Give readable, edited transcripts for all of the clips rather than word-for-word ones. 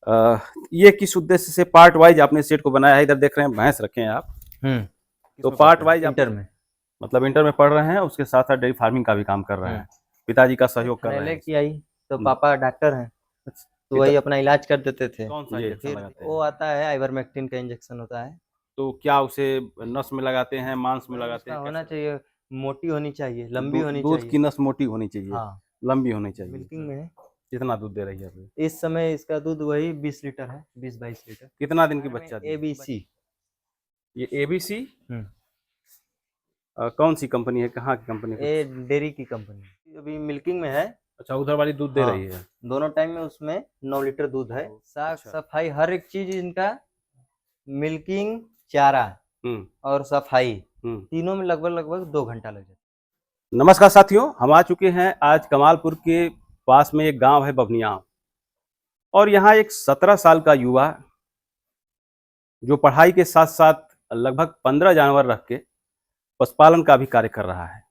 ये किस उद्देश्य से पार्ट वाइज आपने सेट को बनाया है? इधर देख रहे हैं भैंस रखे हैं आप। तो पार्ट वाइज इंटर में मतलब इंटर में पढ़ रहे हैं, उसके साथ साथ डेयरी फार्मिंग का भी काम कर रहे हैं, पिताजी का सहयोग कर रहे पहले हैं। की आई तो पापा डॉक्टर हैं, तो वही अपना इलाज कर देते थे। कौन सा इंजेक्शन फिर लगाते वो हैं? आता है आइवरमेक्टिन का इंजेक्शन होता है। तो क्या उसे नस में लगाते हैं, मांस में लगाते उसका हैं, होना कैसे? चाहिए, मोटी होनी चाहिए, लंबी होनी दूध की चाहिए। नस मोटी होनी चाहिए, हाँ, लंबी होनी चाहिए। मिल्किंग में है। कितना दूध दे रही है अभी? इस समय इसका दूध वही 20 लीटर है, 20-22 लीटर। कितना दिन की बच्चा दी? ABC। ये एबीसी हम्म कौन सी कंपनी है, कहाँ की कंपनी है? ये डेयरी की कंपनी अभी मिल्किंग में है। अच्छा, उधर वाली दूध दे रही हाँ, है। दोनों टाइम में उसमें 9 लीटर दूध है। साफ अच्छा। सफाई हर एक चीज इनका, मिल्किंग, चारा हम्म और सफाई, हम्म तीनों में लगभग लगभग 2 घंटा लग जाता नमस्कार साथियों, हम आ चुके हैं आज कमालपुर के पास में एक गांव है बभनिया, और यहाँ एक 17 साल का युवा जो पढ़ाई के साथ साथ लगभग 15 जानवर रख के पशुपालन का भी कार्य कर रहा है।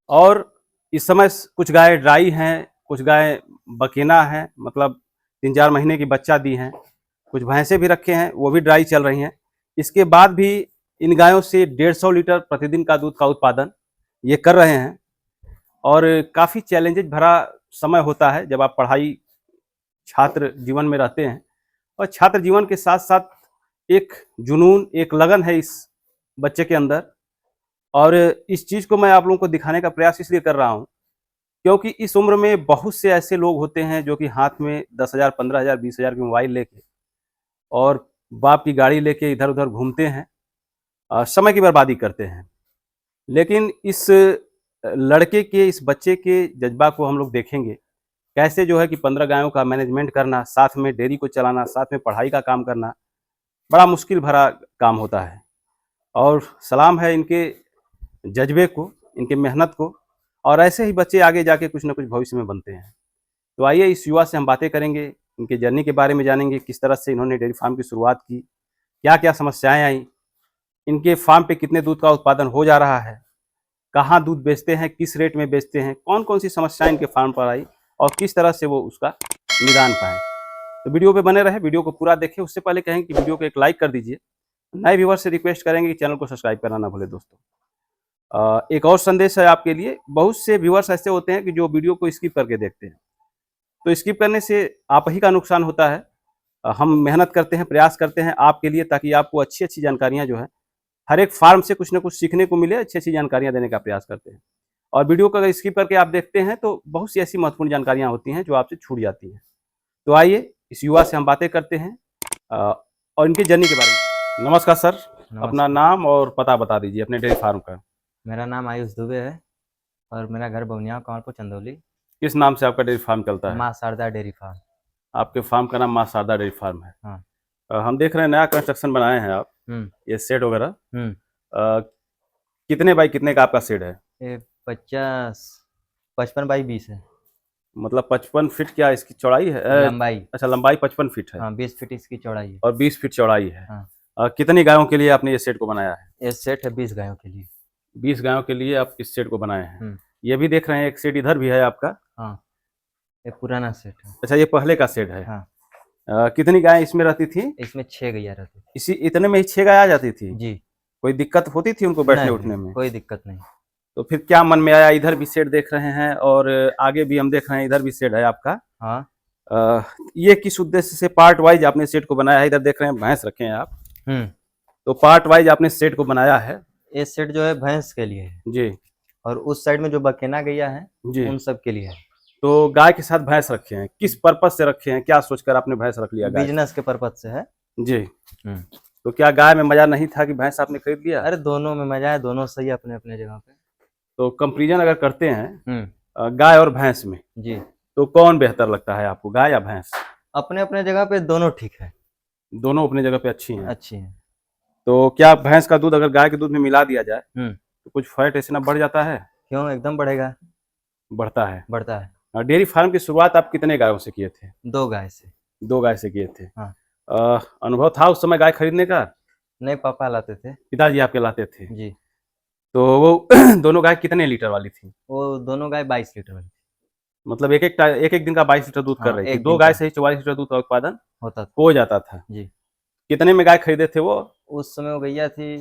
और इस समय कुछ गाय ड्राई हैं, कुछ गाय बकेना हैं, मतलब 3-4 महीने की बच्चा दी हैं, कुछ भैंसे भी रखे हैं, वो भी ड्राई चल रही हैं। इसके बाद भी इन गायों से 150 लीटर प्रतिदिन का दूध का उत्पादन ये कर रहे हैं। और काफ़ी चैलेंजेज भरा समय होता है जब आप पढ़ाई छात्र जीवन में रहते हैं, और छात्र जीवन के साथ साथ एक जुनून, एक लगन है इस बच्चे के अंदर। और इस चीज़ को मैं आप लोगों को दिखाने का प्रयास इसलिए कर रहा हूँ क्योंकि इस उम्र में बहुत से ऐसे लोग होते हैं जो कि हाथ में 10,000, 15,000, 20,000 की मोबाइल लेके और बाप की गाड़ी लेके इधर उधर घूमते हैं, समय की बर्बादी करते हैं। लेकिन इस लड़के के, इस बच्चे के जज्बा को हम लोग देखेंगे, कैसे जो है कि 15 गायों का मैनेजमेंट करना, साथ में डेयरी को चलाना, साथ में पढ़ाई का काम करना बड़ा मुश्किल भरा काम होता है। और सलाम है इनके जज्बे को, इनके मेहनत को, और ऐसे ही बच्चे आगे जाके कुछ ना कुछ भविष्य में बनते हैं। तो आइए इस युवा से हम बातें करेंगे, इनके जर्नी के बारे में जानेंगे, किस तरह से इन्होंने डेयरी फार्म की शुरुआत की, क्या क्या समस्याएं आई, इनके फार्म पे कितने दूध का उत्पादन हो जा रहा है, कहाँ दूध बेचते हैं, किस रेट में बेचते हैं, कौन कौन सी समस्याएं इनके फार्म पर आई और किस तरह से वो उसका निदान पाएँ। तो वीडियो पे बने रहे, वीडियो को पूरा देखें। उससे पहले कहेंगे कि वीडियो को एक लाइक कर दीजिए। नए व्यूअर से रिक्वेस्ट करेंगे कि चैनल को सब्सक्राइब करना ना भूलें दोस्तों। एक और संदेश है आपके लिए, बहुत से व्यूअर्स ऐसे होते हैं कि जो वीडियो को स्किप करके देखते हैं, तो स्किप करने से आप ही का नुकसान होता है। हम मेहनत करते हैं, प्रयास करते हैं आपके लिए, ताकि आपको अच्छी अच्छी जानकारियाँ जो है, हर एक फार्म से कुछ ना कुछ सीखने को मिले, अच्छी अच्छी जानकारियाँ देने का प्रयास करते हैं। और वीडियो को अगर स्किप करके आप देखते हैं तो बहुत सी ऐसी महत्वपूर्ण जानकारियाँ होती हैं जो आपसे छूट जाती हैं। तो आइए इस युवा से हम बातें करते हैं और इनकी जर्नी के बारे में। नमस्कार सर, अपना नमस्कार। नाम और पता बता दीजिए अपने डेयरी फार्म का। मेरा नाम आयुष दुबे है और मेरा घर बवनिया, कमालपुर, चंदौली। किस नाम से आपका डेयरी फार्म चलता है? माँ शारदा डेयरी फार्म। आपके फार्म का नाम माँ शारदा डेयरी फार्म है। हाँ। हम देख रहे हैं नया कंस्ट्रक्शन बनाए हैं आप, हम्म ये शेड वगैरह। हम्म अ, कितने बाई कितने का आपका शेड है? ये 55 x 20 है। मतलब 55 फीट क्या इसकी चौड़ाई है? लंबाई। अच्छा, लंबाई 55 फीट है हाँ, 20 फीट इसकी चौड़ाई है। और 20 फीट चौड़ाई है। हाँ, कितनी गायों के लिए आपने ये शेड को बनाया है? ये सेट है 20 गायों के लिए। 20 गायों के लिए आप इस शेड को बनाए हैं। हम्म ये भी देख रहे हैं एक शेड इधर भी है आपका। हाँ, ये पुराना सेट है। अच्छा, ये पहले का शेड है। हाँ, कितनी गायें इसमें रहती थी? इसमें 6 गैया रहती थी। इसी इतने में ही 6 गाय आ जाती थी? जी। कोई दिक्कत होती थी उनको बैठने उठने नहीं, में? कोई दिक्कत नहीं। तो फिर क्या मन में आया? इधर भी शेड देख रहे हैं और आगे भी हम देख रहे हैं, इधर भी शेड है आपका। हाँ। ये किस उद्देश्य से पार्ट वाइज आपने शेड को बनाया है? इधर देख रहे हैं भैंस रखे हैं आप, हम्म तो पार्ट वाइज आपने शेड को बनाया है। ये सेट जो है भैंस के लिए है, जी और उस साइड में जो बकेना गैया है जी। उन सब के लिए है। तो गाय के साथ भैंस रखे हैं, किस पर्पज से रखे हैं? क्या सोचकर आपने भैंस रख लिया गाय? बिजनेस के पर्पज से है। जी। हम्म तो क्या गाय में मजा नहीं था कि भैंस आपने खरीद लिया? अरे दोनों में मजा है, दोनों सही है अपने अपने जगह पे। तो कंपेरिजन अगर करते हैं हम्म गाय और भैंस में, जी। तो कौन बेहतर लगता है आपको, गाय या भैंस? अपने अपने जगह पे दोनों ठीक है, दोनों अपनी जगह पे अच्छी हैं। अच्छी है। तो क्या भैंस का दूध अगर गाय के दूध में मिला दिया जाए हम्म तो कुछ फैट ऐसे ना बढ़ जाता है? क्यों, एकदम बढ़ेगा, बढ़ता है। बढ़ता है। डेयरी फार्म की शुरुआत आप कितने गायों से किए थे? 2 गाय से। 2 गाय से किए थे। हाँ। अनुभव था उस समय गाय खरीदने का? नहीं, पापा लाते थे। पिताजी आपके लाते थे? जी। तो वो दोनों गाय कितने लीटर वाली थी? वो दोनों गाय 22 लीटर वाली थी। मतलब एक एक दिन का 22 लीटर दूध कर हाँ, रही थी। एक दो दिन गाय का से ही 44 लीटर दूध का उत्पादन होता था हो जाता था। जी। कितने में गाय खरीदे थे वो? उस समय वो गैया थी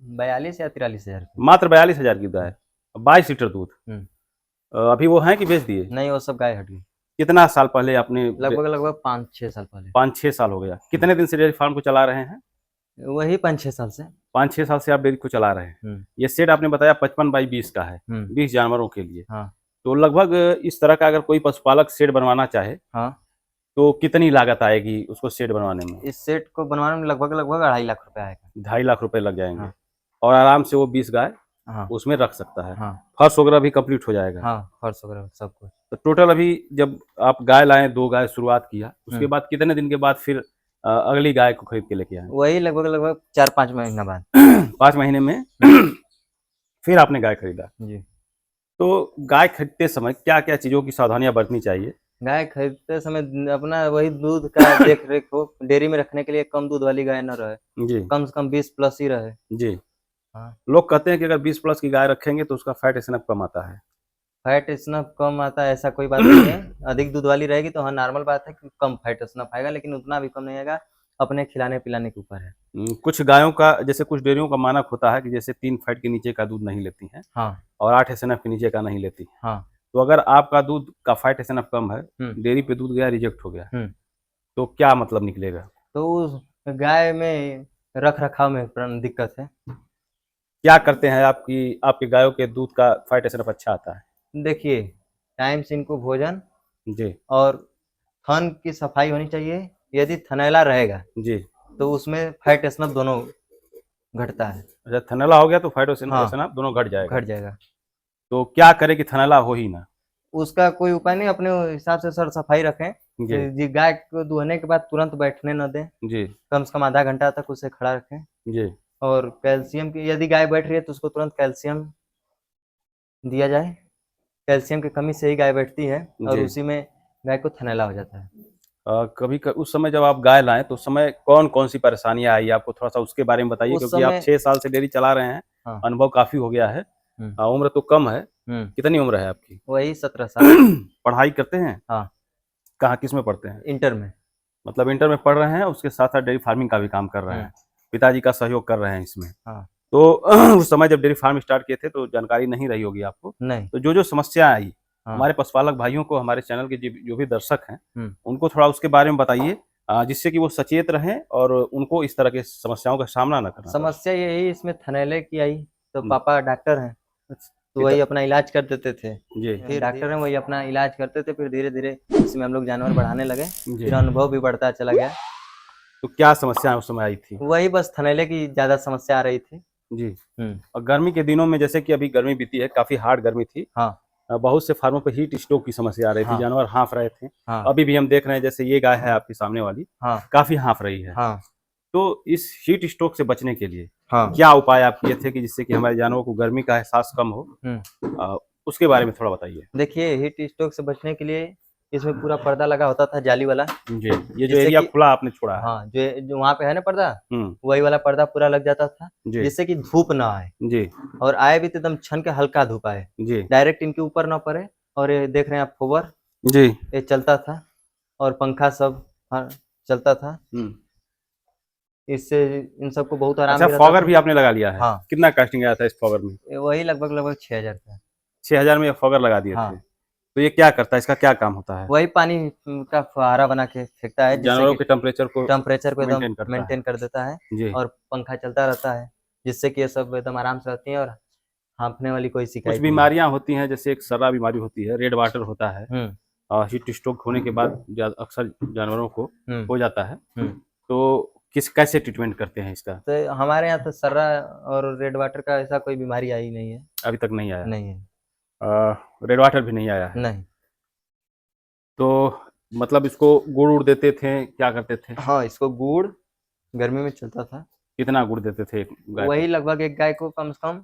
42 या 43 हजार की। मात्र 42,000 की गाय, 22 लीटर दूध। हम्म। अभी वो हैं कि बेच दिए? नहीं, वो सब गाय हट गई। कितना साल पहले आपने? लगभग लगभग 5-6 साल पहले। 5-6 साल हो गया। कितने दिन से डेयरी फार्म को चला रहे हैं? वही 5-6 साल से। 5-6 साल से आप डेयरी को चला रहे हैं। हम्म। ये शेड आपने बताया 55 बाई 20 का है, हम्म। 20 जानवरों के लिए। हाँ। तो लगभग इस तरह का अगर कोई पशुपालक शेड बनवाना चाहे हाँ, तो कितनी लागत आएगी उसको शेड बनवाने में? इस सेट को बनवाने में लगभग लगभग 2.5 लाख रुपए आएगा। 2.5 लाख रुपए लग जाएंगे। हाँ। और आराम से वो 20 गाय हाँ। उसमें रख सकता है। हाँ। फर्श वगैरह भी कंप्लीट हो जाएगा। हाँ, फर्श वगैरह सब कुछ। तो टोटल अभी जब आप गाय लाए, 2 गाय शुरुआत किया, उसके बाद कितने दिन के बाद फिर अगली गाय को खरीद के लेके आए? वही लगभग लगभग 4-5 महीना बाद। 5 महीने में फिर आपने गाय खरीदा। जी। तो गाय खरीदते समय क्या-क्या चीज़ों की सावधानियाँ बरतनी चाहिए? गाय खरीदते समय अपना वही दूध का देख रेख हो, डेयरी में रखने के लिए कम दूध वाली गाय न रहे, जी, कम से कम 20 प्लस ही रहे। जी। हाँ। लोग कहते हैं कि अगर 20 प्लस की गाय रखेंगे तो उसका फैट एसएनएफ कम आता है। फैट स्नफ कम आता है ऐसा कोई बात नहीं है। अधिक दूध वाली रहेगी तो हाँ नॉर्मल बात है कि कम फैट स्नफ आएगा, लेकिन उतना भी कम नहीं आएगा, अपने खिलाने पिलाने के ऊपर है। कुछ गायों का, जैसे कुछ डेयरियों का मानक होता है कि जैसे 3 फैट के नीचे का दूध नहीं लेती हैं हाँ। और 8 एसएनएफ के नीचे का नहीं लेती हैं। हाँ। तो अगर आपका दूध का फैट एसएनएफ कम है, हम्म। डेयरी पे दूध गया रिजेक्ट हो गया, हम्म। तो क्या मतलब निकलेगा? तो उस गाय में रख रखाव में दिक्कत है। क्या करते हैं आपकी गायों के दूध का फैट एसएनएफ अच्छा आता है? देखिए, टाइम से इनको भोजन जी, और थन की सफाई होनी चाहिए। यदि थनैला रहेगा जी। तो उसमें फैट स्नफ दोनों घटता है। अच्छा, थनैला हो गया तो फैट हाँ, एसएनएफ दोनों घट जाएगा। घट जाएगा। तो क्या करें कि थनैला हो ही ना? उसका कोई उपाय नहीं, अपने हिसाब से सर सफाई रखें। जी, जी, गाय को दुहने के बाद तुरंत बैठने न दें, जी, कम से कम आधा घंटा तक उसे खड़ा रखें। जी, और कैल्शियम की, यदि गाय बैठ रही है तो उसको तुरंत कैल्शियम दिया जाए। कैल्शियम की कमी से ही गाय बैठती है और जी। उसी में गाय को थनैला हो जाता है। उस समय जब आप गाय लाएँ तो उस समय कौन-कौन सी परेशानियाँ आई आपको? थोड़ा-सा उसके बारे में बताइए, उस क्योंकि आप समय 6 साल से डेयरी चला रहे हैं, हाँ। अनुभव काफ़ी हो गया है। हम्म। उम्र तो कम है, हम्म। कितनी उम्र है आपकी? वही 17 साल। पढ़ाई करते हैं? हाँ, कहाँ, किसमें पढ़ते हैं? इंटर में। मतलब इंटर में पढ़ रहे हैं, उसके साथ-साथ डेयरी फार्मिंग का भी काम कर रहे हैं। पिताजी का सहयोग कर रहे हैं इसमें। हाँ। तो उस समय जब डेयरी फार्म स्टार्ट किए थे तो जानकारी नहीं रही होगी आपको। नहीं। तो जो-जो समस्या आई, हाँ। हमारे पशुपालक भाइयों को, हमारे चैनल के जो भी दर्शक हैं, हम्म। उनको थोड़ा उसके बारे में बताइए, जिससे कि वो सचेत रहें और उनको इस तरह की समस्याओं का सामना ना करना पड़े। समस्या यही इसमें थनैले की आई, तो हुँ। पापा डॉक्टर हैं, तो वही अपना इलाज कर देते थे। जी, फिर डॉक्टर हैं, वही अपना इलाज करते थे। फिर धीरे धीरे इसमें हम लोग जानवर बढ़ाने लगे, जी। फिर अनुभव भी बढ़ता चला गया। तो क्या समस्या उस समय आई थी? वही बस थनैले की ज्यादा समस्या आ रही थी। जी। हम्म। और गर्मी के दिनों में, जैसे कि अभी गर्मी बीती है, काफ़ी हार्ड गर्मी थी। हाँ। बहुत से फार्मों पे हीट स्ट्रोक की समस्या आ रही थी, हाँ। जानवर हाँफ रहे थे। हाँ। अभी भी हम देख रहे हैं, जैसे ये गाय है आपकी सामने वाली, हाँ। काफ़ी हाँफ रही है। हाँ। तो इस हीट स्ट्रोक से बचने के लिए हाँ। क्या उपाय आप किए थे कि जिससे कि हमारे जानवरों को गर्मी का एहसास कम हो? हम्म। उसके बारे में थोड़ा बताइए। देखिए, हीट स्ट्रोक से बचने के लिए इसमें पूरा पर्दा लगा होता था, जाली वाला। जी, ये जो जिससे एरिया कि खुला आपने छोड़ा है। हाँ, जो वहाँ पे है ना पर्दा, हुँ, वही वाला पर्दा पूरा लग जाता था, जी, जिससे कि धूप ना आए, जी, और आए भी तो एकदम छन के हल्का धूप आए, जी, डायरेक्ट इनके ऊपर ना पड़े। और ये देख रहे हैं आप फोवर, जी। ये चलता था, और पंखा सब हाँ, चलता था। हुँ। इससे इन सबको बहुत आराम अच्छा, भी रहता फॉगर था। भी आपने लगा लिया है? हाँ। कितना कास्टिंग आया था इस फॉगर में? वही लगभग लगभग 6,000 का। 6,000 में ये फॉगर लगा दिए हाँ। थे। तो ये क्या करता है? इसका क्या काम होता है? वही पानी का फुहारा बना के फेंकता है, जिससे जानवरों कि के टेम्परेचर को टेम्परेचर को एकदम मेंटेन करता है। मेंटेन कर देता है, जी। और पंखा चलता रहता है, जिससे कि ये सब एकदम आराम से रहती हैं और हाँफने वाली कोई कुछ शिकायत नहीं। बीमारियाँ होती हैं, जैसे एक सर्रा बीमारी होती है, रेड वाटर होता है, हीट स्ट्रोक होने के बाद अक्सर जानवरों को हो जाता है। तो कैसे ट्रीटमेंट करते हैं इसका? तो हमारे यहाँ तो सर्रा और रेड वाटर का ऐसा कोई बीमारी आई नहीं है। अभी तक नहीं आया? नहीं है। रेड वाटर भी नहीं आया है? नहीं। तो मतलब इसको गुड़-वुड़ देते थे, क्या करते थे? हाँ, इसको गुड़ गर्मी में चलता था। कितना गुड़ देते थे एक गाय को? वही लगभग एक गाय को कम से कम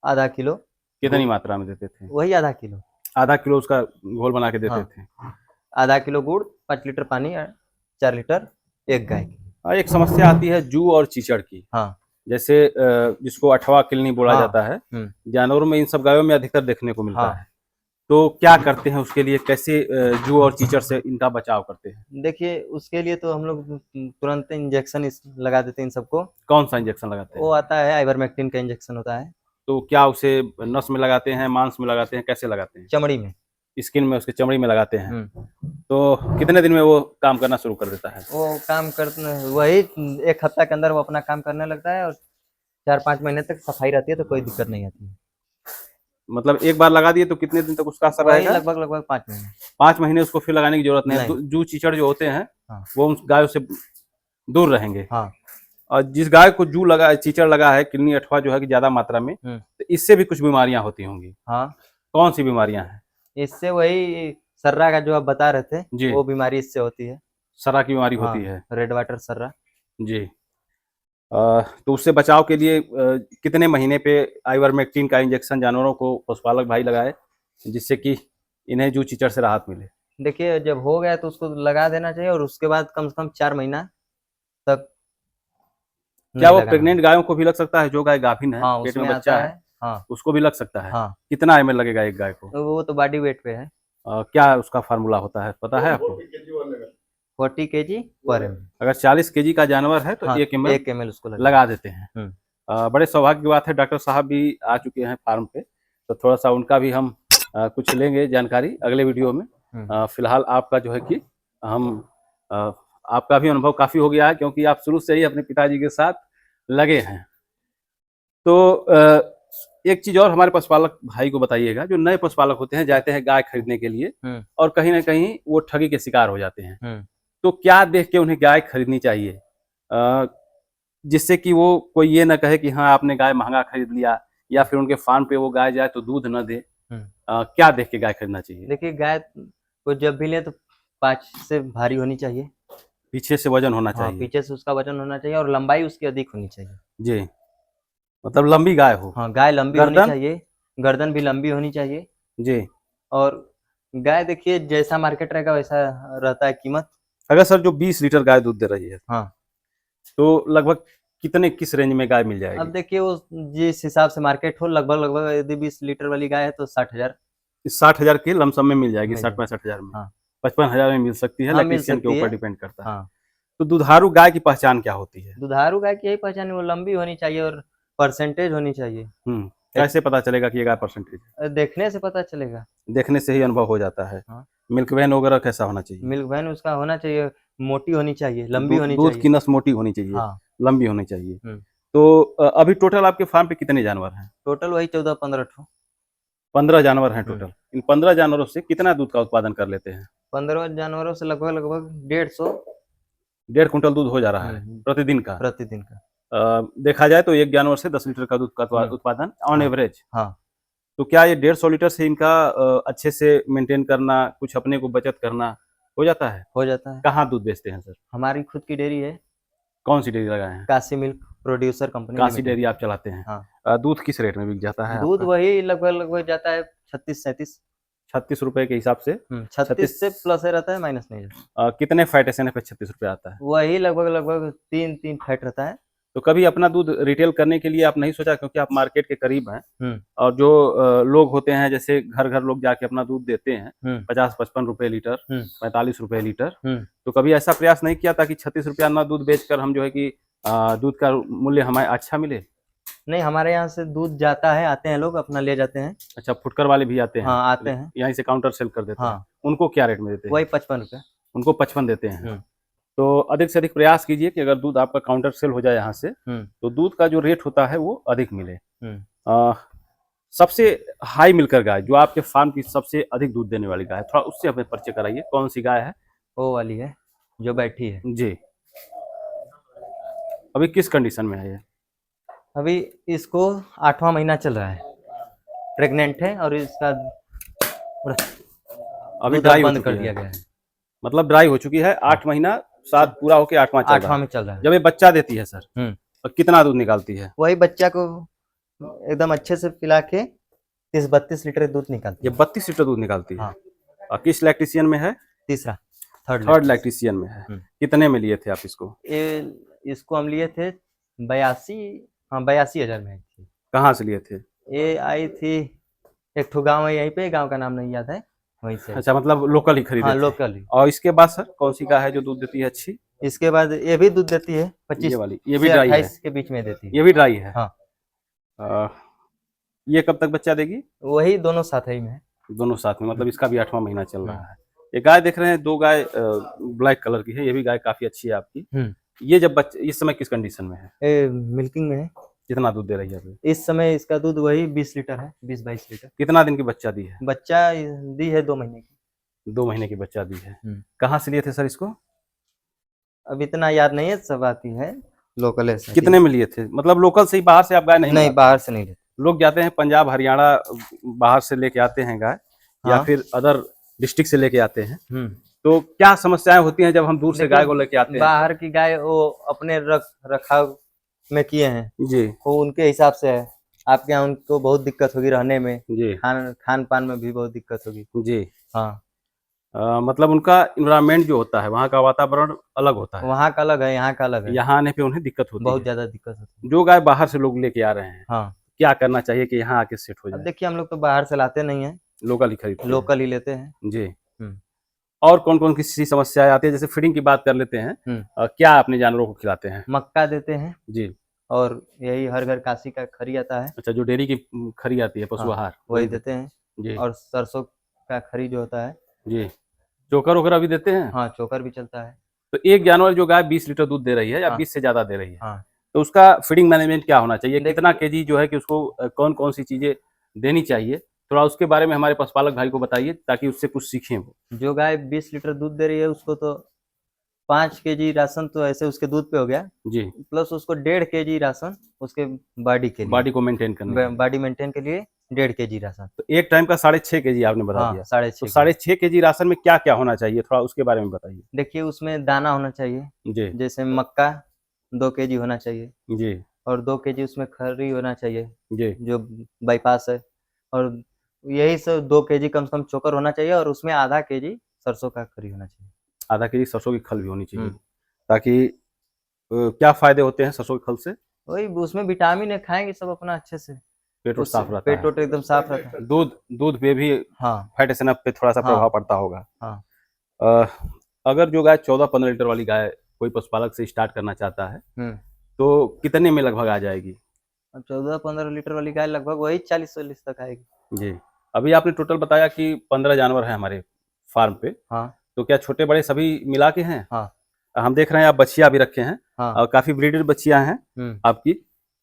आधा किलो कितनी गुड़, मात्रा में देते थे? वही आधा किलो। आधा किलो उसका घोल बना के देते हाँ, थे। आधा किलो गुड़, 5 लीटर पानी, 4 लीटर एक गाय की। एक समस्या आती है जू और चीचड़ की। हाँ। जैसे जिसको अठवा किलनी बोला हाँ। जाता है, जानवरों में इन सब गायों में अधिकतर देखने को मिलता हाँ। है। तो क्या करते हैं उसके लिए, कैसे जू और चीचड़ से इनका बचाव करते हैं? देखिए उसके लिए तो हम लोग तुरंत इंजेक्शन लगा देते हैं इन सबको। कौन सा इंजेक्शन लगाते वो हैं? आता है आइवरमेक्टिन का इंजेक्शन होता है। तो क्या उसे नस में लगाते हैं, मांस में लगाते हैं, कैसे लगाते हैं? चमड़ी में। स्किन में, उसके चमड़ी में लगाते हैं। हम्म। तो कितने दिन में वो काम करना शुरू कर देता है? वो काम करते वही 1 हफ्ता के अंदर वो अपना काम करने लगता है, और 4-5 महीने तक सफाई रहती है तो कोई दिक्कत नहीं आती है। मतलब एक बार लगा दिए तो कितने दिन तक उसका असर वही रहेगा? लगभग लगभग 5 महीने। 5 महीने उसको फिर लगाने की जरूरत नहीं है। नहीं। जू चीचड़ जो होते हैं हाँ। वो उस गायों से दूर रहेंगे। हाँ। और जिस गाय को जू लगा, चीचड़ लगा है, किडनी अठवा जो है कि ज्यादा मात्रा में, तो इससे भी कुछ बीमारियां होती होंगी। हाँ। कौन सी बीमारियां हैं? इससे वही सर्रा का जो आप बता रहे थे, जी। वो बीमारी इससे होती है। सरा की बीमारी होती हाँ, है। Red water सर्रा। जी। तो उससे बचाव के लिए कितने महीने पे आइवरमेक्टिन का इंजेक्शन जानवरों को पशुपालक भाई लगाए, जिससे कि इन्हें जू चीचड़ से राहत मिले? देखिए जब हो गया तो उसको लगा देना चाहिए, और उसके बाद कम से कम 4 महीना तक क्या नहीं वो लगाना प्रेग्नेंट है। गायों को भी लग सकता है? जो गाय गाभिन है, हाँ पेट में उसमें बच्चा आता है, है। हाँ। उसको भी लग सकता है? हाँ। कितना ml लगेगा एक गाय को? तो वो तो बॉडी वेट पे है। क्या उसका फार्मूला होता है, पता है आपको? 40 kg पर एम। अगर 40 केजी का जानवर है तो हाँ 1 ml 1 ml उसको लगा देते हैं। हम्म। बड़े सौभाग्य की बात है, डॉक्टर साहब भी आ चुके हैं फार्म पे, तो थोड़ा सा उनका भी हम कुछ लेंगे जानकारी अगले वीडियो में। फिलहाल आपका जो है कि हम आपका भी अनुभव काफ़ी हो गया है, क्योंकि आप शुरू से ही अपने पिताजी के साथ लगे हैं। तो एक चीज़ और हमारे पशुपालक भाई को बताइएगा, जो नए पशुपालक होते हैं, जाते हैं गाय खरीदने के लिए और कहीं ना कहीं वो ठगी के शिकार हो जाते हैं, तो क्या देख के उन्हें गाय खरीदनी चाहिए, जिससे कि वो कोई ये ना कहे कि हाँ आपने गाय महंगा खरीद लिया, या फिर उनके फार्म पे वो गाय जाए तो दूध न दे? क्या देख के गाय खरीदना चाहिए? देखिए गाय को जब भी ले तो 5 से भारी होनी चाहिए। पीछे से वजन होना हाँ चाहिए। पीछे से उसका वजन होना चाहिए, और लंबाई उसकी अधिक होनी चाहिए। जी, मतलब लंबी गाय हो। हाँ गाय लंबी होनी गर्दन? चाहिए, गर्दन भी लंबी होनी चाहिए। जी। और गाय देखिए जैसा मार्केट रहेगा वैसा रहता है कीमत। अगर सर जो 20 लीटर गाय दूध दे रही है, हाँ। तो लगभग किस रेंज में गाय मिल जाएगी? अब देखिए वो जिस हिसाब से मार्केट हो, लगभग लगभग यदि 20 लीटर वाली गाय है तो 60,000। 60,000 की लमसम में मिल जाएगी, मिल 60-65,000 में। हाँ। 55,000 में मिल सकती है, हाँ मिल लैक्टेशियन के सकती ऊपर है। डिपेंड करता है। हाँ। तो दुधारू गाय की पहचान क्या होती है? दुधारू गाय की यही पहचान है, वो लंबी होनी चाहिए और परसेंटेज होनी चाहिए। कैसे पता चलेगा कि ये गाय परसेंटेज है? देखने से पता चलेगा। देखने से ही अनुभव हो जाता है। हाँ। मिल्क वैन वगैरह कैसा होना चाहिए? मिल्क वैन उसका होना चाहिए, मोटी होनी चाहिए, लंबी होनी दूध चाहिए। की नस मोटी होनी चाहिए। हाँ। लंबी होनी चाहिए। तो अभी टोटल आपके फार्म पे कितने जानवर हैं? टोटल वही 14-15 ठो। 15 जानवर हैं टोटल। इन 15 जानवरों से कितना दूध का उत्पादन कर लेते हैं? 15 जानवरों से लगभग लगभग 150। 1.5 कुंटल दूध हो जा रहा है प्रतिदिन का? प्रतिदिन का। देखा जाए तो एक जानवर से 10 लीटर का दूध का उत्पादन ऑन एवरेज। हाँ। तो क्या ये 150 लीटर से इनका अच्छे से मेंटेन करना, कुछ अपने को बचत करना हो जाता है? हो जाता है। कहाँ दूध बेचते हैं सर? हमारी खुद की डेयरी है। कौन सी डेयरी लगाए हैं? Kashi milk producer company Kashi limited. Dairy आप चलाते हैं? हाँ। दूध किस रेट में बिक जाता है दूध आपका? वही लगभग लगभग जाता है 36-37। 36 रुपए के हिसाब से? 36 से प्लस है रहता है, माइनस नहीं रहता। कितने फैट एसएन पे 36 रुपए आता है? वही लगभग लगभग 3 फैट रहता है। तो कभी अपना दूध रिटेल करने के लिए आप नहीं सोचा, क्योंकि आप मार्केट के करीब हैं और जो लोग होते हैं जैसे घर घर लोग जाके अपना दूध देते हैं 50-55 रुपए लीटर, 45 रुपए लीटर, तो कभी ऐसा प्रयास नहीं किया ताकि 36 रुपया ना दूध बेचकर हम जो है कि दूध का मूल्य हमें अच्छा मिले? नहीं हमारे यहाँ से दूध जाता है, आते हैं लोग अपना ले जाते हैं। अच्छा, फुटकर वाले भी आते हैं? हाँ आते हैं। यहीं से काउंटर सेल कर देते हैं? हाँ। उनको क्या रेट में देते हैं? वही 55 रुपये। उनको 55 देते हैं। तो अधिक से अधिक प्रयास कीजिए कि अगर दूध आपका काउंटर सेल हो जाए यहाँ से, तो दूध का जो रेट होता है वो अधिक मिले। सबसे हाई मिलकर गाय जो आपके फार्म की सबसे अधिक दूध देने वाली गाय है, थोड़ा उससे हमें परिचय कराइए, कौन सी गाय है? वो वाली है जो बैठी है जी। अभी किस कंडीशन में है ये? अभी इसको 8वां महीना चल रहा है, प्रेग्नेंट है, और इसका अभी ड्राई बंद कर दिया गया है। मतलब ड्राई हो चुकी है। 8 महीना 7 पूरा होके 8वां में चल रहा है। जब ये बच्चा देती है सर, तो कितना दूध निकालती है? वही बच्चा को एकदम अच्छे से पिला के 30-32 लीटर दूध निकालती है। ये 32 लीटर दूध निकालती है। हाँ। किस लैक्टेशियन में है? तीसरा, थर्ड लैक्टेशियन में है। कितने में लिए थे आप इसको? इसको हम लिए थे 82 हाँ 82,000 में आई थी। कहाँ से लिए थे? ये आई थी एक ठो गाँव है यहीं पे, गाँव का नाम नहीं याद है, वहीं से। अच्छा, मतलब लोकल ही खरीदे हाँ थे। लोकल ही। और इसके बाद सर कौन सी गाय है जो दूध देती है अच्छी? इसके बाद ये भी दूध देती है, ये 25 वाली, ये भी से ड्राई है? 28 के बीच में देती है। ये भी ड्राई है? हाँ। अ, ये कब तक बच्चा देगी? वही दोनों साथ ही में है। दोनों साथ में, मतलब इसका भी 8वां महीना चल रहा है। ये गाय देख रहे हैं, 2 गाय ब्लैक कलर की है, ये भी गाय काफी अच्छी है आपकी। ये जब बच्चे इस समय किस कंडीशन में है? ये मिल्किंग में है। कितना दूध दे रही है अभी? इस समय इसका दूध वही 20 लीटर है, 20-22 लीटर। कितना दिन की बच्चा दी है? बच्चा दी है 2 महीने की। 2 महीने की बच्चा दी है। कहाँ से लिए थे सर इसको? अब इतना याद नहीं है, सब आती है लोकल से। कितने में लिए थे? मतलब लोकल से ही, बाहर से आप गाय नहीं? नहीं, बाहर से नहीं लेते। लोग जाते हैं पंजाब हरियाणा, बाहर से लेके आते हैं गाय, या हाँ। फिर अदर डिस्ट्रिक्ट से लेके आते हैं। हम्म। तो क्या समस्याएं होती हैं जब हम दूर से देखिए, गाय को लेके आते हैं? बाहर की गाय वो अपने रखाव में किए हैं, जी वो उनके हिसाब से है। आपके यहाँ उनको बहुत दिक्कत होगी रहने में, जी खान पान में भी बहुत दिक्कत होगी। जी। हाँ। मतलब उनका इन्वायरमेंट जो होता है, वहाँ का वातावरण अलग होता है। वहाँ का अलग है, यहाँ का अलग है। यहाँ आने पे उन्हें दिक्कत होती बहुत है। ज्यादा दिक्कत होती है। जो गाय बाहर से लोग लेके आ रहे हैं, हाँ। क्या करना चाहिए कि यहाँ आके सेट हो अब जाए? देखिए, हम लोग तो बाहर से लाते नहीं है, लोकल ही खरीदते हैं। लोकल ही लेते हैं। जी। हम्म। और कौन कौन सी समस्याएं आती है? जैसे फीडिंग की बात कर लेते हैं, क्या अपने जानवरों को खिलाते हैं? मक्का देते हैं, जी। और यही हर घर काशी का खरी आता है। अच्छा, जो डेयरी की खरी आती है, पशु आहार, वही देते हैं। जी। और सरसों का खरी जो होता है। जी। चोकर वगैरह भी देते हैं? हाँ, चोकर भी चलता है। तो एक जानवर जो गाय 20 लीटर दूध दे रही है या हाँ। 20 से ज्यादा दे रही है, हाँ। तो उसका फीडिंग मैनेजमेंट क्या होना चाहिए? देखिए- कितना केजी जो है कि उसको कौन कौन सी चीजें देनी चाहिए? थोड़ा उसके बारे में हमारे पशुपालक भाई को बताइए, ताकि उससे कुछ सीखें वो। जो गाय 20 लीटर दूध दे रही है उसको तो 5 केजी राशन तो ऐसे उसके दूध पे हो गया, जी। प्लस उसको 1.5 केजी राशन उसके बॉडी के लिए, बॉडी को मेंटेन करने बॉडी मेंटेन के लिए 1.5 केजी राशन। तो एक टाइम का 6.5 केजी आपने बता हाँ, दिया। 6.5 तो 6.5 केजी राशन में क्या क्या होना चाहिए, थोड़ा उसके बारे में बताइए। देखिए, उसमें दाना होना चाहिए, जी जैसे मक्का 2 केजी होना चाहिए, जी और 2 केजी उसमें खरी होना चाहिए, जी जो बाईपास है, और यही सब 2 केजी कम से कम चोकर होना चाहिए, और उसमें आधा केजी सरसों का खरी होना चाहिए। आधा केजी सरसों की खल भी होनी चाहिए, हम्म। ताकि क्या फायदे होते हैं सरसों की खल से? वही उसमें विटामिन है, खाएंगे सब अपना अच्छे से, पेट और उससे साफ रहता पेट है। वोट एकदम साफ रहता है। दूध पे भी हाँ। फैट एनफ पे थोड़ा सा हाँ। प्रभाव पड़ता होगा। हाँ। अ, अगर जो गाय 14-15 लीटर वाली गाय कोई पशुपालक से स्टार्ट करना चाहता है, तो कितने में लगभग आ जाएगी? अब 14-15 लीटर वाली गाय लगभग वही 40-40 तक आएगी। जी। अभी आपने टोटल बताया कि 15 जानवर हैं हमारे फार्म पे। हाँ। तो क्या छोटे बड़े सभी मिला के हैं? हाँ। हम देख रहे हैं आप बछिया भी रखे हैं, हाँ। और काफी ब्रीडेड बछिया हैं आपकी। हाँ।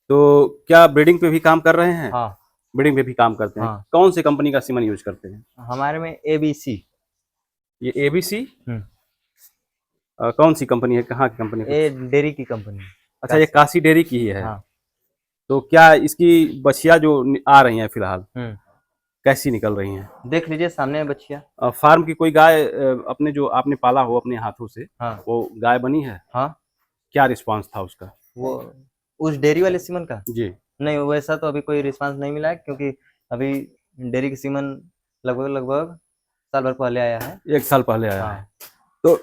तो क्या ब्रीडिंग पे भी काम कर रहे हैं? हाँ। ब्रीडिंग पे भी काम करते हैं। हाँ। कौन सी कंपनी का सीमन यूज करते हैं? हमारे में ABC। ये ABC? कौन सी कंपनी है, कहाँ की कंपनी है? ये डेयरी की कंपनी है। अच्छा, ये काशी डेयरी की ही है। हाँ। तो क्या इसकी बछिया जो आ रही हैं फिलहाल, कैसी निकल रही हैं? देख लीजिए, सामने है बछिया। फार्म की कोई गाय अपने जो आपने पाला हो अपने हाथों से, हाँ। वो गाय बनी है? हाँ। क्या रिस्पांस था उसका? वो उस डेयरी वाले सीमन का? जी। नहीं, वैसा तो अभी कोई रिस्पांस नहीं मिला है, क्योंकि अभी डेयरी की सीमन लगभग साल भर पहले आया है। 1 साल पहले आया हाँ। है। तो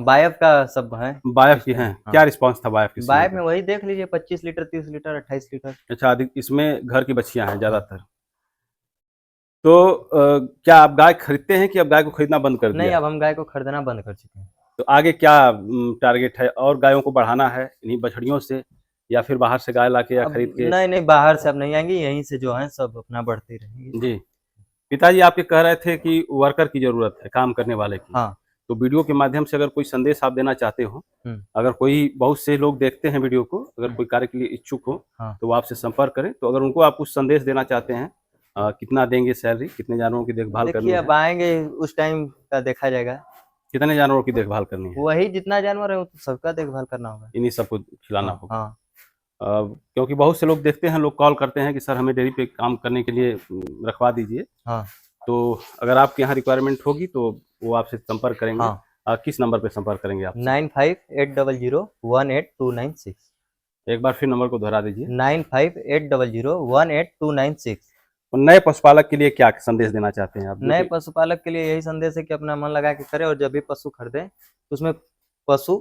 बायफ का सब है। बायफ की हैं? हाँ। क्या रिस्पांस था बायफ की? बायफ में वही देख लीजिए, 25 लीटर, 30 लीटर, 28 लीटर। अच्छा, अधिक इसमें घर की बच्चियां हैं ज्यादातर। तो क्या आप गाय खरीदते हैं कि अब गाय को खरीदना बंद कर दिया? नहीं, अब हम गाय को खरीदना बंद कर चुके हैं। तो आगे क्या टारगेट है? और गायों को बढ़ाना है इन्हीं बछड़ियों से, या फिर बाहर से गाय लाके या खरीद के? नहीं, बाहर से अब नहीं आएंगी, यहीं से जो है सब अपना बढ़ते रहेंगे। जी। पिताजी आपके कह रहे थे कि वर्कर की जरूरत है, काम करने वाले की। हाँ। तो वीडियो के माध्यम से अगर कोई संदेश आप देना चाहते हो, अगर कोई, बहुत से लोग देखते हैं वीडियो को, अगर कोई कार्य के लिए इच्छुक हो, हाँ। तो वो आपसे संपर्क करें। तो अगर उनको आप कुछ संदेश देना चाहते हैं, कितना देंगे सैलरी, कितने जानवरों की देखभाल करनी देखिए, है? अब आएंगे उस टाइम का देखा जाएगा। कितने जानवरों की देखभाल करनी है? वही जितना जानवर है वो तो सबका देखभाल करना होगा, इन्हीं सबको खिलाना हाँ। होगा। हाँ। क्योंकि बहुत से लोग देखते हैं, लोग कॉल करते हैं कि सर हमें डेयरी पे काम करने के लिए रखवा दीजिए। हाँ। तो अगर आपके यहाँ रिक्वायरमेंट होगी तो वो आपसे संपर्क करेंगे। हाँ। किस नंबर पे संपर्क करेंगे आप? 9580018296। एक बार फिर नंबर को दोहरा दीजिए। 9580018296। और नए पशुपालक के लिए क्या संदेश देना चाहते हैं आप? नए पशुपालक के लिए यही संदेश है कि अपना मन लगा के करें, और जब भी पशु खरीदें तो उसमें पशु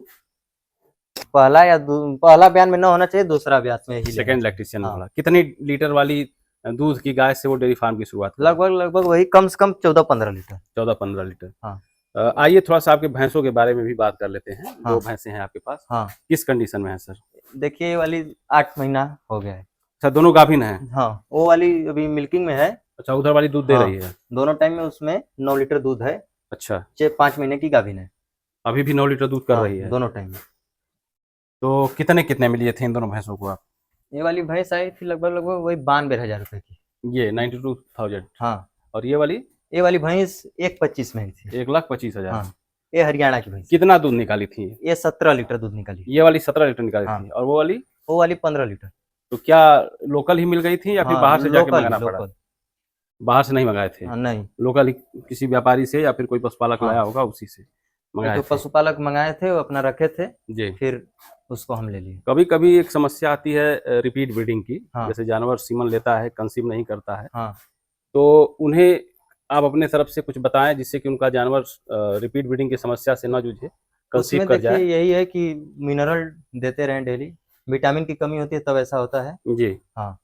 पहला बयान में न होना चाहिए, दूसरा बयान में ही सेकंड लैक्टेशन हाँ। वाला। कितनी लीटर वाली दूध की गाय से वो डेयरी फार्म की शुरुआत करें। लगभग वही कम से कम 14-15 लीटर। 14-15 लीटर। हाँ। आइए थोड़ा सा आपके भैंसों के बारे में भी बात कर लेते हैं। हाँ। 2 भैंसें हैं आपके पास। हाँ। किस कंडीशन में है सर? देखिए ये वाली 8 महीना हो गया है। अच्छा, दोनों गाभिन हैं? हाँ, वो वाली अभी मिल्किंग में है। अच्छा, उधर वाली दूध दे हाँ, रही है? दोनों टाइम में उसमें 9 लीटर दूध है। अच्छा, 5 महीने की गाभिन है। अभी भी 9 लीटर दूध कर हाँ, रही है? दोनों टाइम में। तो कितने में लिए थे इन दोनों भैंसों को आप? ये वाली भैंस आई थी लगभग वही 92,000 रुपए की। ये 92,000। हाँ। और ये वाली? ये वाली भैंस 1,25 में थी। 1,25,000। हाँ, ये हरियाणा की भैंस। कितना दूध निकाली थी? ये 17 लीटर दूध निकाली। ये वाली 17 लीटर निकाली हाँ। थी। और वो वाली? वो वाली 15 लीटर। तो क्या लोकल ही मिल गई थी या फिर हाँ, बाहर से जाके लोकल मंगाना ही, पड़ा? लोकल। बाहर से नहीं मंगाए थे? हाँ, नहीं। लोकल ही किसी व्यापारी से या फिर कोई पशुपालक हाँ। लाया होगा उसी से मंगाए तो थे? पशुपालक मंगाए थे, वो अपना रखे थे, जी। फिर उसको हम ले लिए। कभी कभी एक समस्या आती है रिपीट ब्रीडिंग की। हाँ। जैसे जानवर सीमन लेता है, कंसीव नहीं करता है, हाँ। तो उन्हें आप अपने तरफ से कुछ बताएं जिससे कि उनका जानवर रिपीट ब्रीडिंग की समस्या से न जूझे, कंसीव उसमें कर देखिए जाए। यही है कि मिनरल देते रहें डेली। विटामिन की कमी होती है तब ऐसा होता है। जी। हाँ।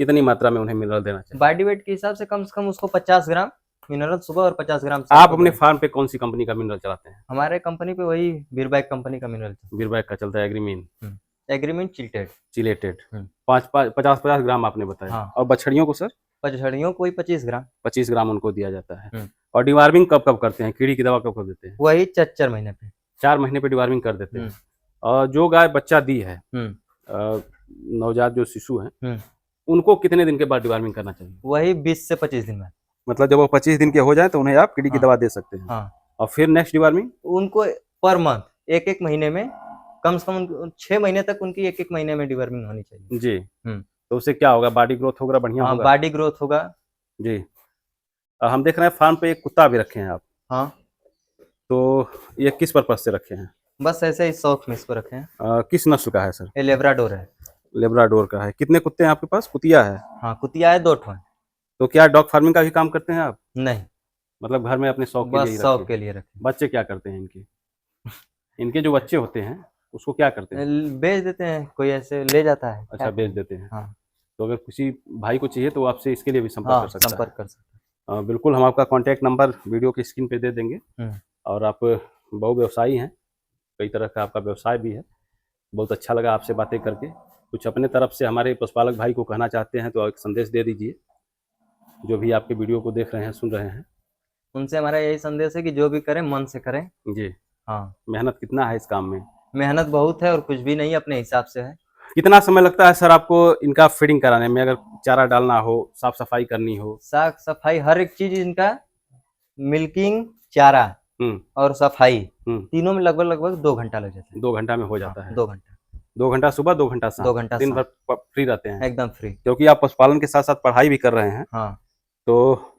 कितनी मात्रा में उन्हें मिनरल देना चाहिए? बॉडी वेट के हिसाब से कम उसको 50 ग्राम मिनरल सुबह और 50 ग्राम शाम आप को अपने दें। फार्म पे कौन सी कंपनी का मिनरल चलाते हैं? हमारे कंपनी पे वही बीरबैक कंपनी का मिनरल बीरबैक का चलता है, एग्रीमीन, एग्रीमेंट चिल्टेड। चिलेटेड। हम्म। 50 ग्राम आपने बताया। हाँ। और बछड़ियों को सर? पचहड़ियों को 25 ग्राम। 25 ग्राम उनको दिया जाता है। हम्म। और डिवार्मिंग कब कब करते हैं? कीड़ी की दवा कब कब देते हैं? वही 4 महीने पे। 4 महीने पे डिवार्मिंग कर देते हैं। हम्म। और जो गाय बच्चा दी है, हम्म। नवजात जो शिशु हैं, हम्म। उनको कितने दिन के बाद डिवार्मिंग करना चाहिए? वही 20 से 25 दिन में। मतलब जब वो 25 दिन के हो जाए तो उन्हें आप कीड़ी की हाँ। दवा दे सकते हैं। हाँ। और फिर नेक्स्ट डिवार्मिंग? उनको पर मंथ एक महीने में कम से कम 6 महीने तक उनकी एक महीने में डिवर्मिंग होनी चाहिए। जी। तो उससे क्या होगा? बॉडी ग्रोथ होगा, बढ़िया हाँ, होगा? बॉडी ग्रोथ होगा। जी। हम देख रहे हैं फार्म पे एक कुत्ता भी रखे हैं आप। हाँ। तो ये किस पर्पज से रखे हैं? बस ऐसे ही शौक में इसको रखे हैं। किस नस्ल का है सर? ये लेब्राडोर है। लेब्राडोर का है। कितने कुत्ते हैं आपके पास? कुतिया है? हाँ, कुतिया है 2 ठो है। तो क्या डॉग फार्मिंग का भी काम करते हैं आप? नहीं, मतलब घर में अपने शौक के लिए बस ही शौक रखे के हैं? लिए रखे। बच्चे क्या करते हैं इनके? इनके जो बच्चे होते हैं उसको क्या करते हैं? बेच देते हैं, कोई ऐसे ले जाता है। अच्छा, बेच देते हैं। हाँ। तो अगर किसी भाई को चाहिए तो वो आपसे इसके लिए भी संपर्क हाँ, कर सकता है। संपर्क कर सकते बिल्कुल, हम आपका कॉन्टैक्ट नंबर वीडियो की स्क्रीन पे दे देंगे। हैं। और आप बहु व्यवसायी हैं, कई तरह का आपका व्यवसाय भी है। बहुत अच्छा लगा आपसे बातें करके। कुछ अपने तरफ से हमारे पशुपालक भाई को कहना चाहते हैं तो एक संदेश दे दीजिए, जो भी आपके वीडियो को देख रहे हैं, सुन रहे हैं। उनसे हमारा यही संदेश है कि जो भी करें मन से करें। जी। हाँ, मेहनत कितना है इस काम में? मेहनत बहुत है और कुछ भी नहीं अपने हिसाब से है। कितना समय लगता है सर आपको इनका फीडिंग कराने में? अगर चारा डालना हो, साफ सफाई करनी हो? साफ सफाई हर एक चीज इनका, मिल्किंग, चारा और सफाई तीनों में लगभग 2 घंटा लग जाता है। 2 घंटा में हो जाता है? 2 घंटा। 2 घंटा सुबह, 2 घंटा शाम? 2 घंटा दिन शाम। भर फ्री रहते हैं? एकदम फ्री। क्योंकि आप पशुपालन के साथ साथ पढ़ाई भी कर रहे हैं। हाँ। तो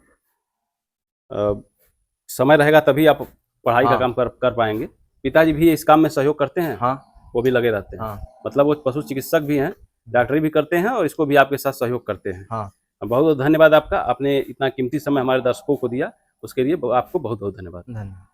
समय रहेगा तभी आप पढ़ाई का हाँ। काम कर पाएंगे। पिताजी भी इस काम में सहयोग करते हैं? हाँ। वो भी लगे रहते हैं? हाँ। मतलब वो पशु चिकित्सक भी हैं, डॉक्टरी भी करते हैं और इसको भी आपके साथ सहयोग करते हैं। हाँ। बहुत बहुत धन्यवाद आपका। आपने इतना कीमती समय हमारे दर्शकों को दिया, उसके लिए आपको बहुत बहुत धन्यवाद। धन्यवाद।